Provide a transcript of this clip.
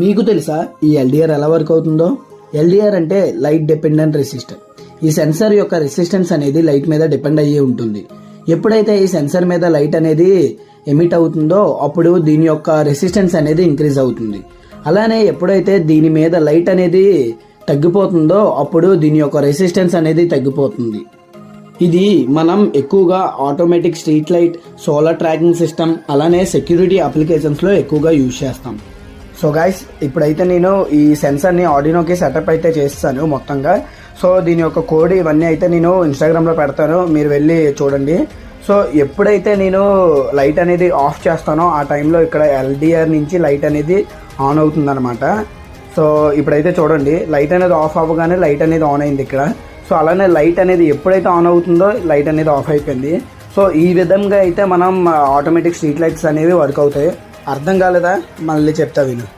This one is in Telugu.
మీకు తెలుసా ఈ ఎల్డిఆర్ ఎలా వర్క్ అవుతుందో? ఎల్డిఆర్ అంటే లైట్ డిపెండెంట్ రెసిస్టర్. ఈ సెన్సార్ యొక్క రెసిస్టెన్స్ అనేది లైట్ మీద డిపెండ్ అయ్యి ఉంటుంది. ఎప్పుడైతే ఈ సెన్సార్ మీద లైట్ అనేది ఎమిట్ అవుతుందో అప్పుడు దీని యొక్క రెసిస్టెన్స్ అనేది ఇంక్రీజ్ అవుతుంది. అలానే ఎప్పుడైతే దీని మీద లైట్ అనేది తగ్గిపోతుందో అప్పుడు దీని యొక్క రెసిస్టెన్స్ అనేది తగ్గిపోతుంది. ఇది మనం ఎక్కువగా automatic street light, solar tracking system, అలానే సెక్యూరిటీ అప్లికేషన్స్లో ఎక్కువగా యూజ్ చేస్తాం. సో గైస్, ఇప్పుడైతే నేను ఈ సెన్సార్ని ఆర్డినోకి సెటప్ అయితే చేస్తాను మొత్తంగా. సో దీని యొక్క కోడ్ ఇవన్నీ అయితే నేను ఇన్స్టాగ్రామ్లో పెడతాను, మీరు వెళ్ళి చూడండి. సో ఎప్పుడైతే నేను లైట్ అనేది ఆఫ్ చేస్తానో ఆ టైంలో ఇక్కడ ఎల్డిఆర్ నుంచి లైట్ అనేది ఆన్ అవుతుందన్నమాట. సో ఇప్పుడైతే చూడండి, లైట్ అనేది ఆఫ్ అవ్వగానే లైట్ అనేది ఆన్ అయింది ఇక్కడ. సో అలానే లైట్ అనేది ఎప్పుడైతే ఆన్ అవుతుందో లైట్ అనేది ఆఫ్ అయిపోయింది. సో ఈ విధంగా అయితే మనం ఆటోమేటిక్ స్ట్రీట్ లైట్స్ అనేవి వర్క్ అవుతాయి. అర్థం కాలేదా? మళ్ళీ చెప్తా విను.